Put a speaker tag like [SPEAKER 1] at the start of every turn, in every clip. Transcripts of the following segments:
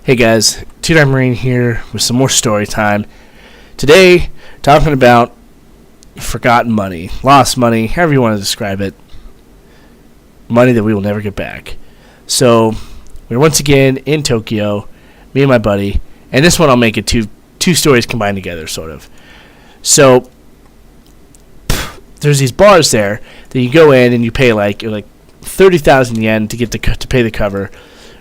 [SPEAKER 1] Hey guys, Two-Time Marine here with some more story time. Today, talking about forgotten money, lost money, however you want to describe it. Money that we will never get back. So, we're once again in Tokyo, me and my buddy, and this one I'll make it two stories combined together, sort of. So, there's these bars there that you go in and you pay like 30,000 yen to get to pay the cover,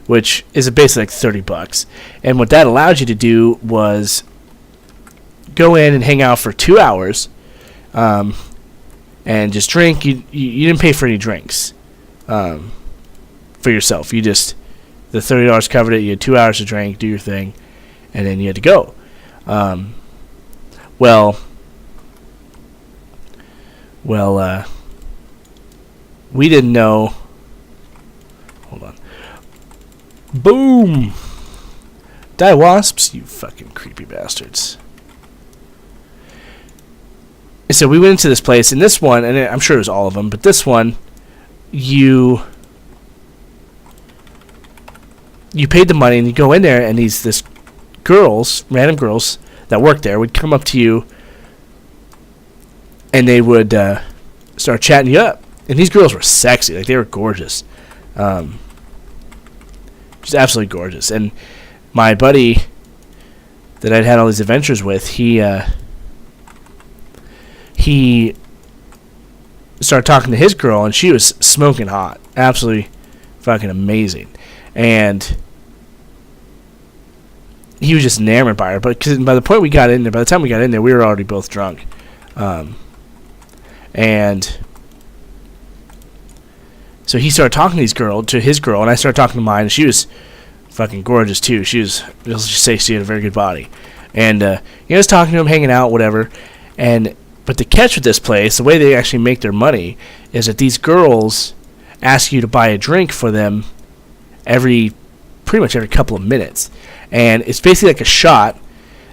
[SPEAKER 1] which is basically like $30. And what that allowed you to do was go in and hang out for 2 hours, and just drink. You didn't pay for any drinks for yourself. The $30 covered it. You had 2 hours to drink, do your thing, and then you had to go. We didn't know. Hold on. Boom! Die wasps, you fucking creepy bastards. And so we went into this place, and this one, and I'm sure it was all of them, but this one, you paid the money, and you go in there, and this random girls that worked there would come up to you, and they would start chatting you up. And these girls were sexy, like they were gorgeous. Just absolutely gorgeous. And my buddy that I'd had all these adventures with, he started talking to his girl, and she was smoking hot, absolutely fucking amazing. And he was just enamored by her. But by the time we got in there, we were already both drunk. And so he started talking to his girl, and I started talking to mine, and she was fucking gorgeous too. Let's just say she had a very good body. And I was talking to him, hanging out, whatever. But the catch with this place, the way they actually make their money, is that these girls ask you to buy a drink for them pretty much every couple of minutes. And it's basically like a shot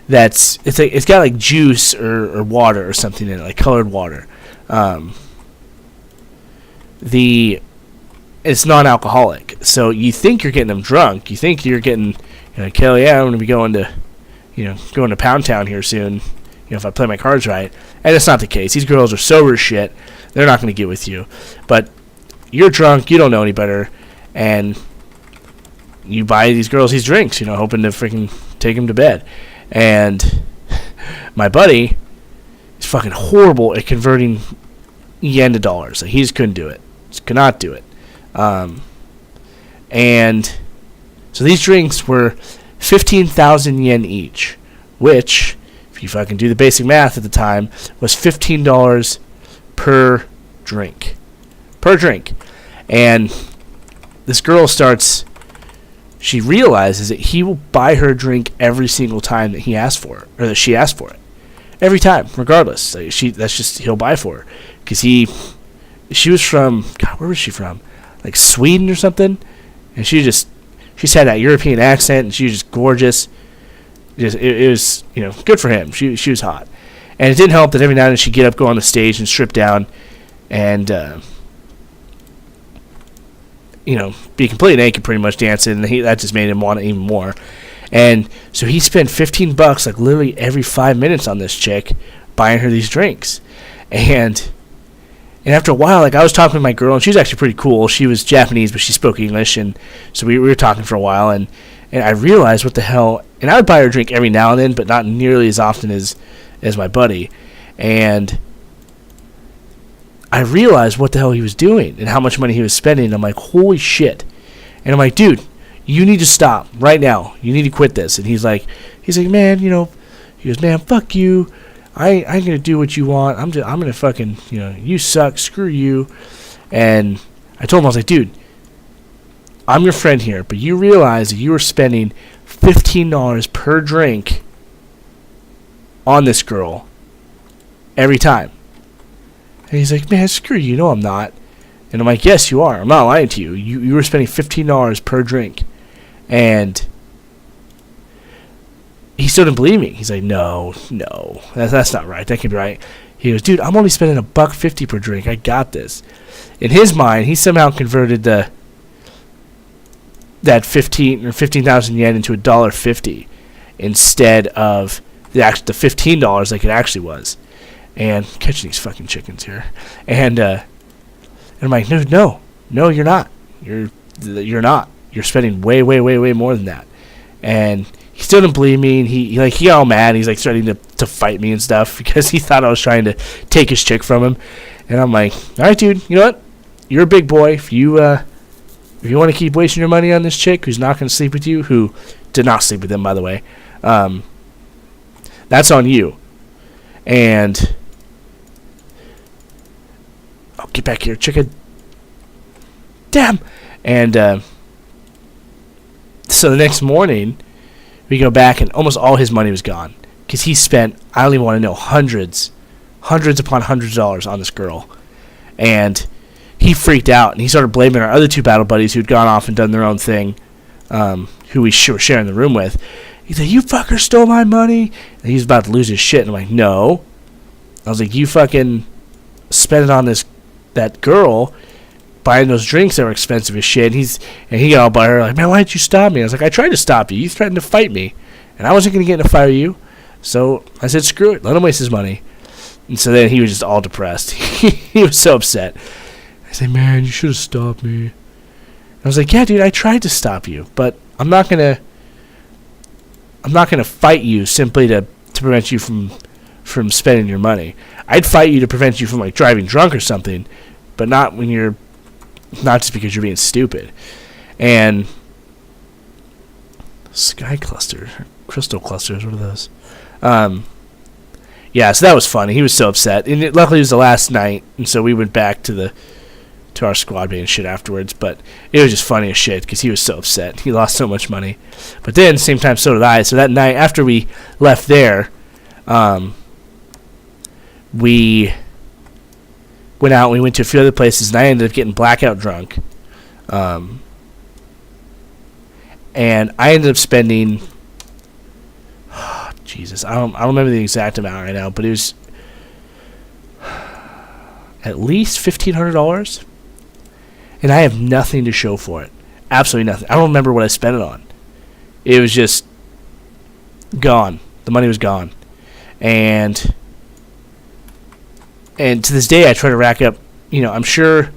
[SPEAKER 1] it's got like juice or water or something in it, like colored water. It's non-alcoholic, so you think you're getting them drunk. You think you're getting, hell yeah, I'm going to be going to Pound Town here soon, if I play my cards right. And it's not the case. These girls are sober as shit. They're not going to get with you. But you're drunk, you don't know any better, and you buy these girls these drinks, hoping to freaking take them to bed. And my buddy is fucking horrible at converting yen to dollars. Like, he just couldn't do it. Just could not do it. And so these drinks were 15,000 yen each, which, if you fucking do the basic math at the time, was $15 per drink. And this girl she realizes that he will buy her a drink every single time that he asks for it, or that she asks for it. Every time, regardless. Like, he'll buy for her. Because she was from, God, where was she from? Like Sweden or something, and she had that European accent, and she was just gorgeous. It was good for him. She was hot, and it didn't help that every now and then she'd get up, go on the stage, and strip down, and be completely naked, pretty much dancing. And that just made him want it even more. And so he spent $15, like literally every 5 minutes, on this chick, buying her these drinks, and after a while, like, I was talking to my girl, and she was actually pretty cool. She was Japanese, but she spoke English, and so we were talking for a while, and I realized what the hell, and I would buy her a drink every now and then, but not nearly as often as my buddy, and I realized what the hell he was doing and how much money he was spending, and I'm like, holy shit. And I'm like, dude, you need to stop right now. You need to quit this. And he's like, man, he goes, man, fuck you. I ain't gonna do what you want. I'm gonna fucking, you suck. Screw you. And I told him, I was like, dude, I'm your friend here, but you realize that you were spending $15 per drink on this girl every time. And he's like, man, screw you. No, I'm not. And I'm like, yes, you are. I'm not lying to you. You were spending $15 per drink. And he still didn't believe me. He's like, no, that's not right. That can't be right. He goes, dude, I'm only spending $1.50 per drink. I got this. In his mind, he somehow converted the that 15,000 yen into $1.50 instead of the $15 like it actually was. And catching these fucking chickens here, and I'm like, no, you're not. You're not. You're spending way more than that. And he still didn't believe me, and he got all mad. He's like starting to fight me and stuff because he thought I was trying to take his chick from him. And I'm like, all right, dude, you know what? You're a big boy. If you want to keep wasting your money on this chick who's not going to sleep with you, who did not sleep with him, by the way, that's on you. And oh, get back here, chicken. Damn. And so the next morning, we go back, and almost all his money was gone because he spent, I don't even want to know, hundreds upon hundreds of dollars on this girl. And he freaked out, and he started blaming our other two battle buddies who'd gone off and done their own thing, who we were sharing the room with. He said, "You fucker stole my money." And he was about to lose his shit. And I'm like, no. I was like, you fucking spent it on that girl buying those drinks that were expensive as shit. And he got all by her like, "Man, why didn't you stop me?" I was like, "I tried to stop you. You threatened to fight me. And I wasn't going to get in a fight with you." So I said, screw it. Let him waste his money. And so then he was just all depressed. He was so upset. I said, "Man, you should have stopped me." I was like, "Yeah, dude, I tried to stop you, but I'm not gonna fight you simply to prevent you from spending your money. I'd fight you to prevent you from like driving drunk or something, but not just because you're being stupid." And sky cluster, crystal clusters, what are those? Yeah, so that was funny. He was so upset, and luckily it was the last night, and so we went back to our squad bay and shit afterwards. But it was just funny as shit because he was so upset. He lost so much money. But then, same time, so did I. So that night after we left there, we went out. We went to a few other places, and I ended up getting blackout drunk. And I ended up spending, Jesus, I don't remember the exact amount right now, but it was at least $1,500. And I have nothing to show for it. Absolutely nothing. I don't remember what I spent it on. It was just gone. The money was gone. And to this day, I try to rack up, I'm sure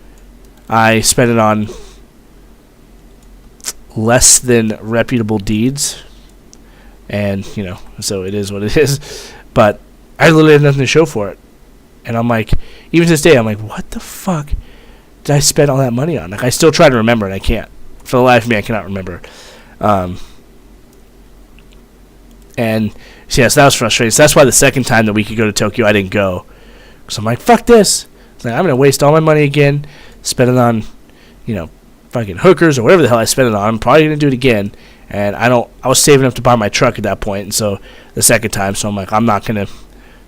[SPEAKER 1] I spent it on less than reputable deeds. And, so it is what it is. But I literally have nothing to show for it. And I'm like, even to this day, I'm like, what the fuck did I spend all that money on? Like, I still try to remember, and I can't. For the life of me, I cannot remember. And so, yeah, so that was frustrating. So that's why the second time that we could go to Tokyo, I didn't go. So I'm like, fuck this. It's like, I'm going to waste all my money again, spend it on, fucking hookers or whatever the hell I spent it on. I'm probably going to do it again. And I was saving up to buy my truck at that point. And so the second time, so I'm like, I'm not going to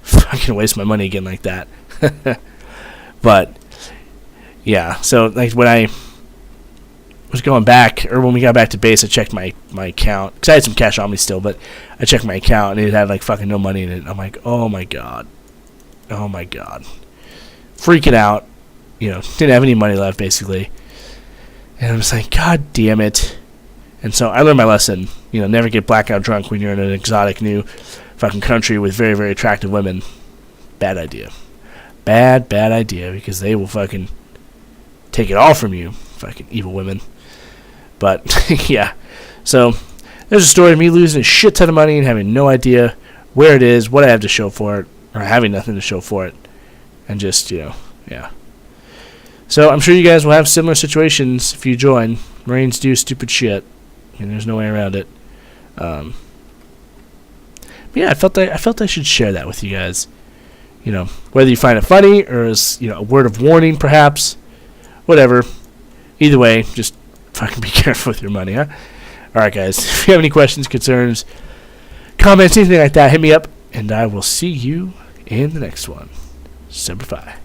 [SPEAKER 1] fucking waste my money again like that. But yeah, so like when I was going back, or when we got back to base, I checked my account because I had some cash on me still, but I checked my account and it had like fucking no money in it. I'm like, oh my god, freaking out, didn't have any money left basically, and I'm just like, god damn it. And so I learned my lesson, never get blackout drunk when you're in an exotic new fucking country with very, very attractive women. Bad idea. Bad idea, because they will fucking take it all from you. Fucking evil women. But, yeah. So, there's a story of me losing a shit ton of money and having no idea where it is, what I have to show for it, or having nothing to show for it. And just, yeah. So, I'm sure you guys will have similar situations if you join. Marines do stupid shit, and there's no way around it. But yeah, I felt I should share that with you guys. Whether you find it funny or as, a word of warning, perhaps. Whatever. Either way, just fucking be careful with your money, huh? Alright, guys. If you have any questions, concerns, comments, anything like that, hit me up, and I will see you in the next one. Semper Fi.